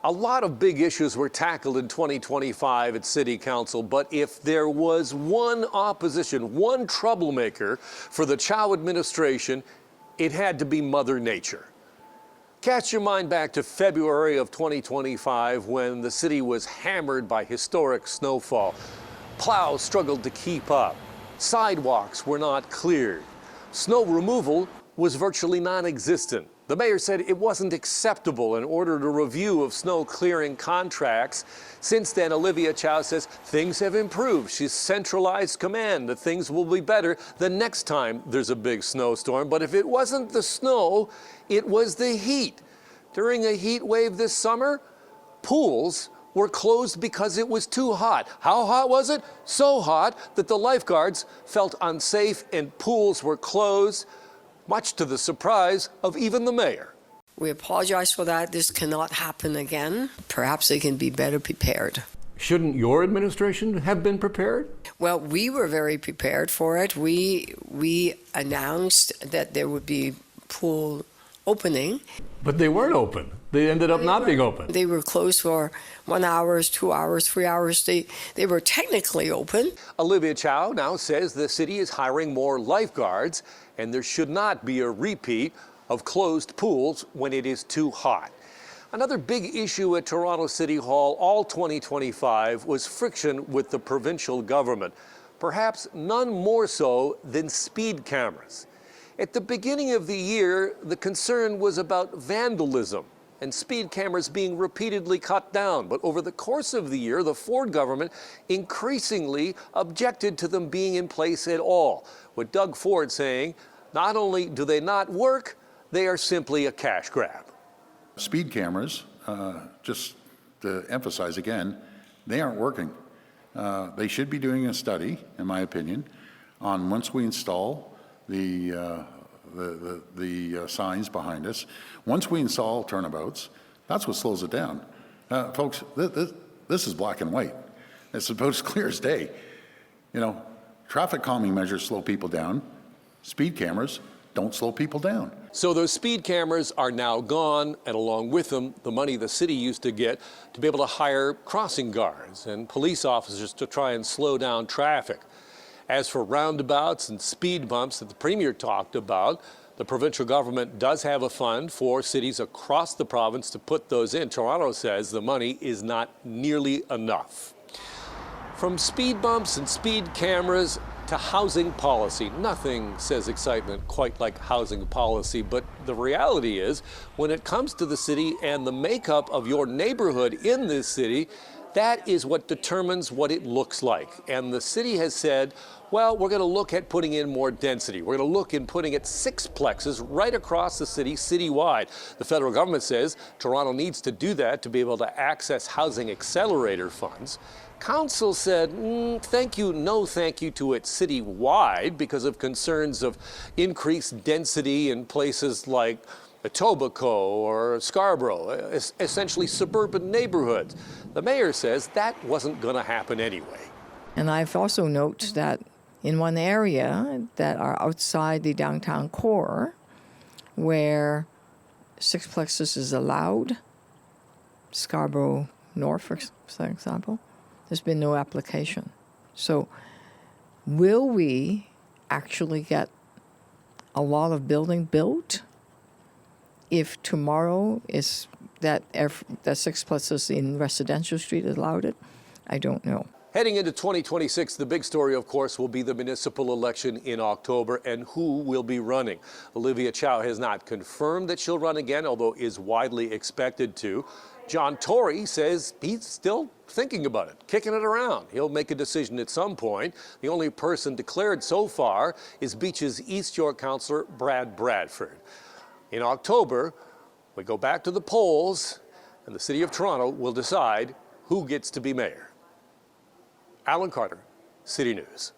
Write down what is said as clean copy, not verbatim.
A lot of big issues were tackled in 2025 at City Council, but if there was one opposition, one troublemaker for the Chow administration, it had to be Mother Nature. Cast your mind back to February of 2025 when the city was hammered by historic snowfall. Plows struggled to keep up. Sidewalks were not cleared. Snow removal was virtually non-existent. The mayor said it wasn't acceptable and ordered a review of snow clearing contracts. Since then, Olivia Chow says things have improved. She's centralized command, that things will be better the next time there's a big snowstorm. But if it wasn't the snow, it was the heat. During a heat wave this summer, pools were closed because it was too hot. How hot was it? So hot that the lifeguards felt unsafe and pools were closed, much to the surprise of even the mayor. We apologize for that. This cannot happen again. Perhaps they can be better prepared. Shouldn't your administration have been prepared? Well, we were very prepared for it. We announced that there would be pool opening. But they weren't open. They ended up not being open. They were closed for 1 hour, 2 hours, 3 hours. They were technically open. Olivia Chow now says the city is hiring more lifeguards and there should not be a repeat of closed pools when it is too hot. Another big issue at Toronto City Hall all 2025 was friction with the provincial government, perhaps none more so than speed cameras. At the beginning of the year, the concern was about vandalism and speed cameras being repeatedly cut down. But over the course of the year, the Ford government increasingly objected to them being in place at all, with Doug Ford saying, not only do they not work, they are simply a cash grab. Speed cameras, just to emphasize again, they aren't working. They should be doing a study, in my opinion, on once we install the signs behind us. Once we install turnabouts, that's what slows it down. Folks, this is black and white. It's about as clear as day. You know, traffic calming measures slow people down. Speed cameras don't slow people down. So those speed cameras are now gone, and along with them, the money the city used to get to be able to hire crossing guards and police officers to try and slow down traffic. As for roundabouts and speed bumps that the Premier talked about, the provincial government does have a fund for cities across the province to put those in. Toronto says the money is not nearly enough. From speed bumps and speed cameras to housing policy, nothing says excitement quite like housing policy. But the reality is, when it comes to the city and the makeup of your neighborhood in this city, that is what determines what it looks like. And the city has said, well, we're going to look at putting in more density. We're going to look in putting it sixplexes right across the city, citywide. The federal government says Toronto needs to do that to be able to access housing accelerator funds. Council said, thank you, no thank you to it citywide because of concerns of increased density in places like Etobicoke or Scarborough, essentially suburban neighborhoods. The mayor says that wasn't going to happen anyway. And I've also noted that in one area that are outside the downtown core, where sixplexes is allowed, Scarborough North, for example, there's been no application. So will we actually get a lot of building built if tomorrow is that sixplexes in Residential Street is allowed it? I don't know. Heading into 2026, the big story, of course, will be the municipal election in October and who will be running. Olivia Chow has not confirmed that she'll run again, although is widely expected to. John Tory says he's still thinking about it, kicking it around. He'll make a decision at some point. The only person declared so far is Beach's East York councillor Brad Bradford. In October, we go back to the polls, and the City of Toronto will decide who gets to be mayor. Alan Carter, City News.